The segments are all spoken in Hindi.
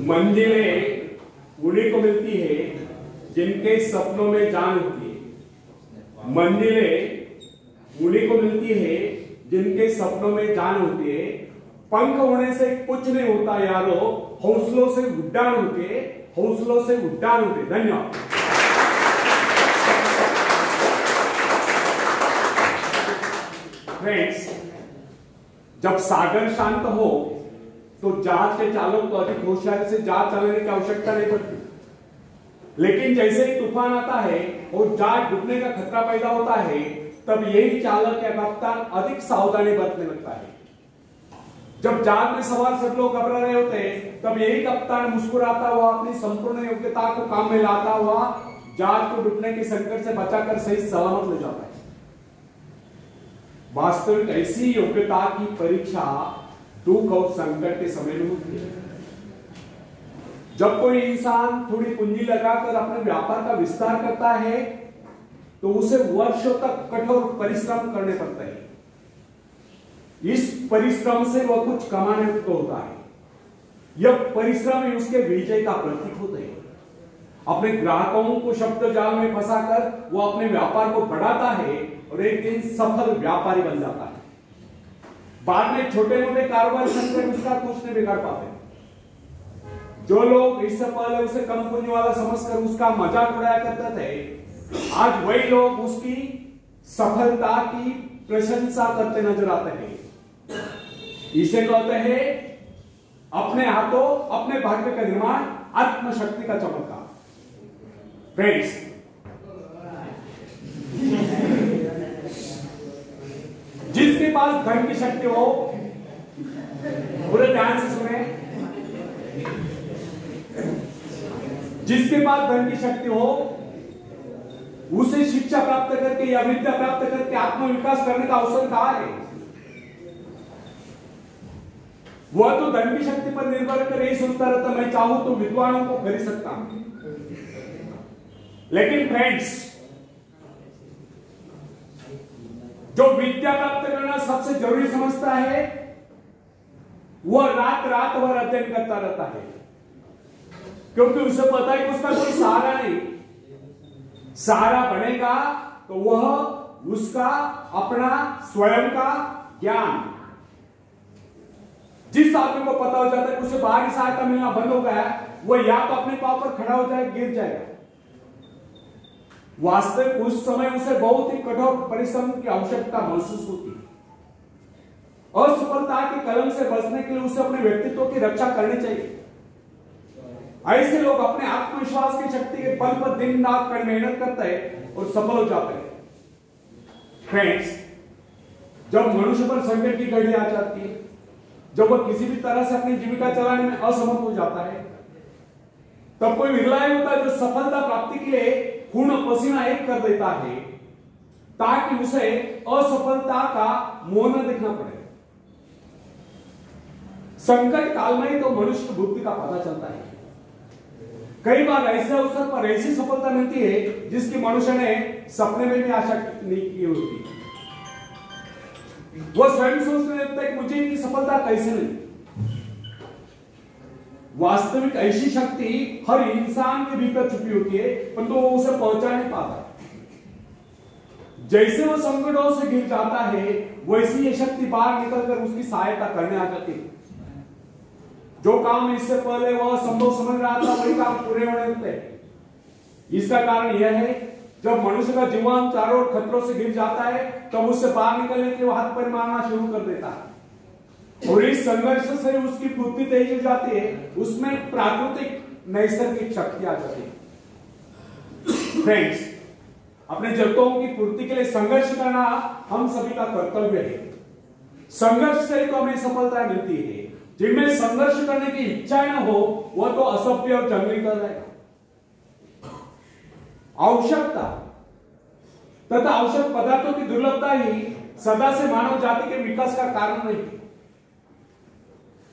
मंजिलें उन्हीं को मिलती है जिनके सपनों में जान होती है। मंजिलें उन्हीं को मिलती है जिनके सपनों में जान होती है। पंख होने से कुछ नहीं होता यारो, हौसलों से उड्डाण होते, हौसलों से उड्डाण होते। धन्यवाद। फ्रेंड्स, जब सागर शांत हो तो जहाज के चालक को अधिक होशियारी से जहाज चलाने की आवश्यकता नहीं पड़ती। लेकिन जैसे ही तूफान आता है और जहाज डूबने का खतरा पैदा होता है, तब यही चालक या कप्तान अधिक सावधानी बरतने लगता है। जब जहाज में सवार सब लोग घबरा रहे होते हैं, तब यही कप्तान मुस्कुराता हुआ अपनी संपूर्ण योग्यता को काम में लाता हुआ जहाज को डूबने के संकट से बचाकर सही सलामत ले जाता है। वास्तविक ऐसी योग्यता की परीक्षा दुख और संकट के समय में होती है। जब कोई इंसान थोड़ी पूंजी लगाकर अपने व्यापार का विस्तार करता है तो उसे वर्षों तक कठोर परिश्रम करने पड़ता है। इस परिश्रम से वह कुछ कमाने को होता है। यह परिश्रम ही उसके विजय का प्रतीक होते हैं। अपने ग्राहकों को शब्द जाल में फंसाकर वह अपने व्यापार को बढ़ाता है और एक दिन सफल व्यापारी बन जाता है। बाद में छोटे मोटे कारोबार संकट उसका कुछ नहीं बिगाड़ पाते। जो लोग इससे पहले उसे कम पूंजी वाला समझकर उसका मजाक उड़ाया करते थे, आज वही लोग उसकी सफलता की प्रशंसा करते नजर आते हैं। इसे कहते हैं अपने हाथों अपने भाग्य का निर्माण, आत्मशक्ति का चमत्कार। फ्रेंड्स, जिसके पास धन की शक्ति हो, पूरे ध्यान से सुने, जिसके पास धन की शक्ति हो उसे शिक्षा प्राप्त करके या विद्या प्राप्त करके आत्मविकास करने का अवसर कहां है? वह तो धन की शक्ति पर निर्भर कर यही सोचता रहता, मैं चाहूं तो विद्वानों को खरीद सकता हूं। लेकिन फ्रेंड्स, जो विद्या प्राप्त करना सबसे जरूरी समझता है, वह रात रात भर अध्ययन करता रहता है, क्योंकि उसे पता है कि उसका कोई सहारा नहीं। सहारा बनेगा तो वह उसका अपना स्वयं का ज्ञान। जिस आदमी को पता हो जाता है कि उसे बाहरी सहायता मिलना बंद हो गया, वह या तो अपने पांव पर खड़ा हो जाए, गिर जाएगा। वास्तविक उस समय उसे बहुत ही कठोर परिश्रम की आवश्यकता महसूस होती है। असफलता के कलम से बचने के लिए उसे अपने व्यक्तित्व की रक्षा करनी चाहिए। ऐसे लोग अपने आत्मविश्वास की शक्ति के बल पर दिन रात कर मेहनत करते हैं और सफल हो जाते हैं। फ्रेंड्स, जब मनुष्य पर संकट की घड़ी आ जाती है, जब वह किसी भी तरह से अपनी जीविका चलाने में असमर्थ हो जाता है, तब कोई विरला होता है जो सफलता प्राप्ति के लिए खून पसीना एक कर देता है, ताकि उसे असफलता का मुंह न देखना पड़े। संकट काल में तो मनुष्य की बुद्धि का पता चलता है। कई बार ऐसे अवसर पर ऐसी सफलता मिलती है जिसकी मनुष्य ने सपने में भी आशा नहीं की होती। वह स्वयं सोचने लगता है कि मुझे इतनी सफलता कैसे मिली। वास्तविक ऐसी शक्ति हर इंसान के भीतर छुपी होती है, परंतु वो उसे पहुंचा नहीं पाता। जैसे वो संकटों से घिर जाता है, वैसी ये शक्ति बाहर निकलकर उसकी सहायता करने आ जाती है। जो काम इससे पहले वह संभव समझ रहा था, वही काम पूरे होने लगते हैं। इसका कारण यह है, जब मनुष्य का जीवन चारों ओर खतरों से घिर जाता है, तब उससे बाहर निकलने के लिए हाथ पैर मारना शुरू कर देता है और इस संघर्ष से उसकी बुद्धि तेज हो जाती है। उसमें प्राकृतिक नैसर्गिक शक्ति आ जाती है। फ्रेंड्स, अपने जरूरतों की पूर्ति के लिए संघर्ष करना हम सभी का कर्तव्य है। संघर्ष से तो हमें सफलता मिलती है। जिनमें संघर्ष करने की इच्छा न हो, वह तो असभ्य और जंगली कर रहेगा। आवश्यकता तथा आवश्यक पदार्थों की दुर्लभता ही सदा से मानव जाति के विकास का कारण नहीं।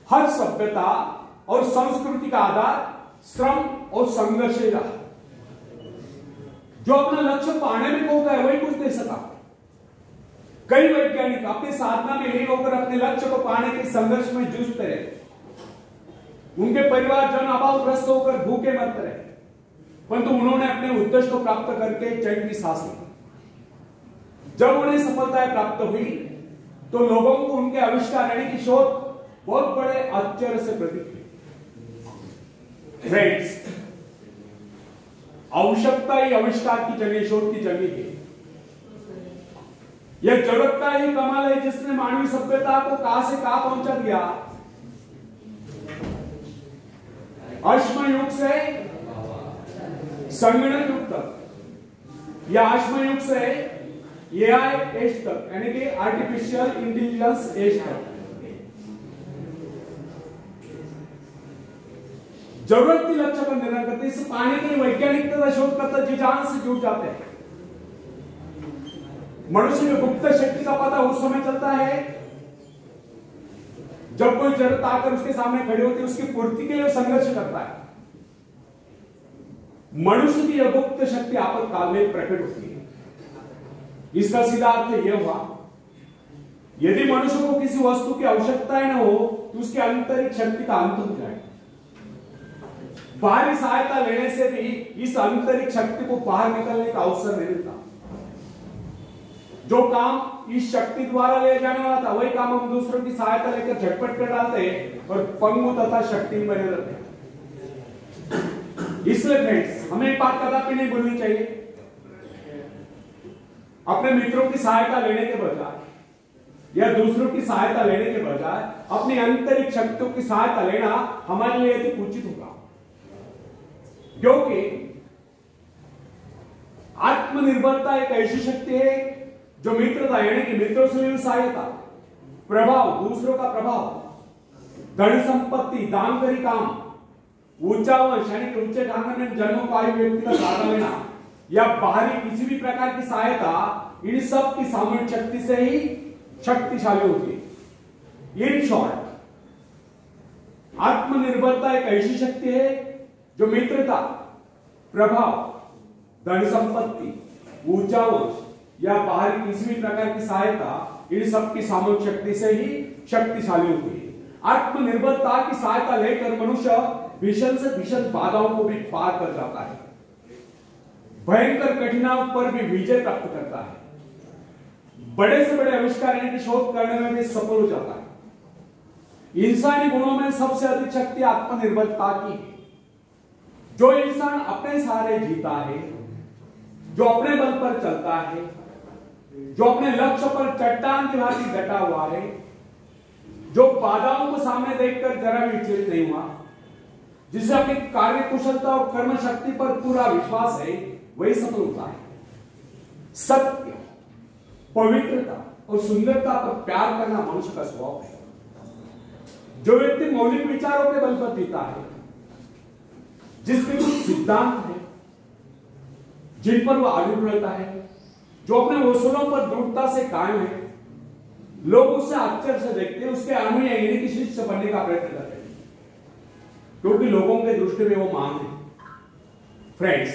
हर सभ्यता और संस्कृति का आधार श्रम और संघर्ष ही रहा। जो अपना लक्ष्य पाने में खो गया, वही कुछ नहीं सका। कई वैज्ञानिक अपनी साधना में लीन होकर अपने लक्ष्य को पाने के संघर्ष में जूझते रहे। उनके परिवारजन अभावग्रस्त होकर भूखे मरते रहे, परंतु उन्होंने अपने उद्देश्य को प्राप्त करके चैन की सांस ली। जब उन्हें सफलताएं प्राप्त हुई तो लोगों को उनके आविष्कार यानी कि शोध बहुत बड़े आश्चर्य से प्रतीत हुई। फ्रेंड्स, आवश्यकता ही आविष्कार की जगह, शोध की जगह है। यह जरूरत का ही कमाल है जिसने मानवीय सभ्यता को कहां से कहां पहुंचा दिया। अश्म युग से संगणक युग तक, या अश्म युग से एआई एज तक, यानी कि आर्टिफिशियल इंटेलिजेंस एज तक, जरूरत की लक्ष्य पर निर्भर करती है। इस पाने के लिए वैज्ञानिक तथा शोधकर्ता जी जान से जुट जाते हैं। मनुष्य में गुप्त शक्ति का पता उस समय चलता है जब कोई जरूरत आकर उसके सामने खड़ी होती है, उसकी पूर्ति के लिए संघर्ष करता है। मनुष्य की यह गुप्त शक्ति आपातकाल में प्रकट होती है। इसका सीधा अर्थ यह हुआ, यदि मनुष्य को किसी वस्तु की आवश्यकता न हो तो उसकी आंतरिक शक्ति का अंत हो जाए। बाहरी सहायता लेने से भी इस आंतरिक शक्ति को बाहर निकलने का अवसर नहीं मिलता। जो काम इस शक्ति द्वारा ले जाने वाला था, वही काम हम दूसरों की सहायता लेकर झटपट कर डालते हैं और पंगु तथा शक्ति बने रहते हैं। इसलिए फ्रेंड्स, हमें एक बात कदापि नहीं भूलनी चाहिए, अपने मित्रों की सहायता लेने के बजाय या दूसरों की सहायता लेने के बजाय अपनी आंतरिक शक्तियों की सहायता लेना हमारे लिए अधिक उचित होगा। क्योंकि आत्मनिर्भरता एक ऐसी शक्ति है जो मित्रता यानी कि मित्रों से मिली सहायता, प्रभाव, दूसरों का प्रभाव, धन संपत्ति, दान करी काम, ऊंचा वंश यानी कि ऊंचे खानदान में जन्म पाए व्यक्ति का सहारा लेना या बाहरी किसी भी प्रकार की सहायता, इन सब की सामूहिक शक्ति से ही शक्तिशाली होती है। इन शॉर्ट, आत्मनिर्भरता एक ऐसी शक्ति है जो मित्रता, प्रभाव, धन संपत्ति, ऊंचा वंश या बाहरी किसी भी प्रकार की सहायता, इन सब की सामूहिक शक्ति से ही शक्तिशाली होती है। आत्मनिर्भरता की सहायता लेकर मनुष्य भीषण से भीषण बाधाओं को भी पार कर जाता है, भयंकर कठिनाइयों पर भी विजय प्राप्त करता है, बड़े से बड़े आविष्कार की शोध करने में भी सफल हो जाता है। इंसानी गुणों में सबसे अधिक शक्ति आत्मनिर्भरता की है। जो इंसान अपने सहारे जीता है, जो अपने बल पर चलता है, जो अपने लक्ष्य पर चट्टान की भांति डटा हुआ है, जो बाधाओं को सामने देखकर जरा भी विचलित नहीं हुआ, जिसे अपनी कार्य कुशलता और कर्म शक्ति पर पूरा विश्वास है, वही सफल होता है। सत्य, पवित्रता और सुंदरता पर प्यार करना मनुष्य का स्वभाव है। जो व्यक्ति मौलिक विचारों के बल पर जीता है, जिसके कुछ सिद्धांत है जिन पर वह अड़िग रहता है, जो अपने उसूलों पर दृढ़ता से कायम है, लोग उससे आश्चर्य से देखते हैं, उसके अनुयायी यानी कि शिष्य बनने का प्रयत्न करते हैं, क्योंकि लोगों के दृष्टि में वो महान है। फ्रेंड्स,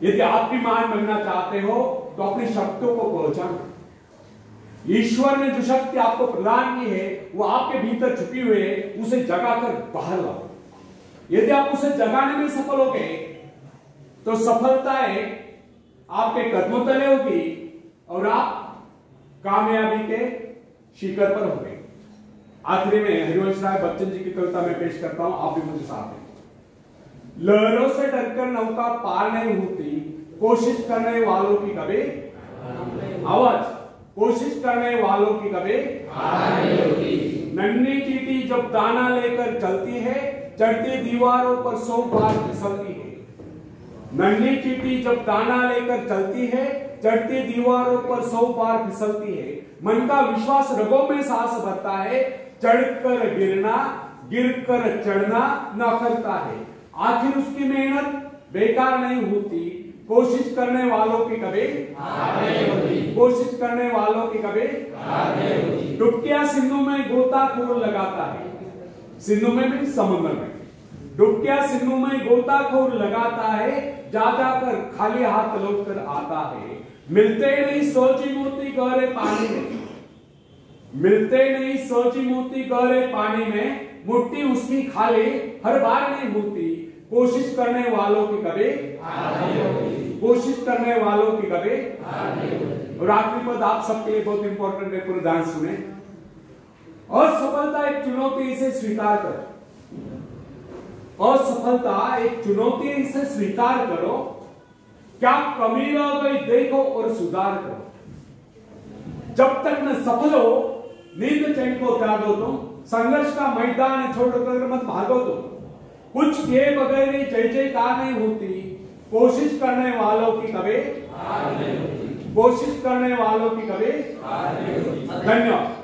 यदि आप भी महान बनना चाहते हो तो अपनी शक्तियों को पहचानो। ईश्वर ने जो शक्ति आपको प्रदान की है वो आपके भीतर छुपी हुई है, उसे जगाकर बाहर लाओ। यदि आप उसे जगाने में सफल हो गए तो सफलताएं आपके कदमों तले होगी और आप कामयाबी के शिखर पर होंगे। आखिरी में हरिवंश राय बच्चन जी की कविता में पेश करता हूं, आप भी मुझे साथ हैं। लहरों से डरकर नौका पार नहीं होती, कोशिश करने वालों की कभी आवाज, कोशिश करने वालों की कभी हार नहीं होती। नन्ही चींटी जब दाना लेकर चलती है, चढ़ती दीवारों पर 100 बार फिसलती है। नन्ही चींटी जब दाना लेकर चलती है, चढ़ती दीवारों पर 100 बार फिसलती है। मन का विश्वास रगों में सांस भरता है, चढ़कर गिरना, गिरकर चढ़ना न करता है। आखिर उसकी मेहनत बेकार नहीं होती, कोशिश करने वालों की कभी हार नहीं होती, कोशिश करने वालों की कभी हार नहीं होती। डुबकियां सिंधु में गोताखोर लगाता है, सिंधु में भी समुद्र में, डुबकियां सिंधु में गोताखोर लगाता है, जा जाकर खाली हाथ लौट कर आता है। मिलते नहीं सोची मोती गहरे पानी में, मिलते नहीं सोची मोती गहरे पानी में, मुट्ठी उसकी खाली हर बार नहीं होती। कोशिश करने वालों की कभी कोशिश करने वालों की कभी। और आखिरी पद आप सबके लिए बहुत इंपॉर्टेंट है, पूरा ध्यान सुने। असफलता एक चुनौती, इसे स्वीकार करो। असफलता एक चुनौती, इसे स्वीकार करो। क्या कमी रह गई देखो और सुधार करो। जब तक न सफल हो नींद चैन को त्यागो तुम, संघर्ष का मैदान छोड़कर मत भागो तुम। कुछ किए बगैर ही जय जयकार नहीं होती। कोशिश करने वालों की कभी कोशिश करने वालों की कभी। धन्यवाद।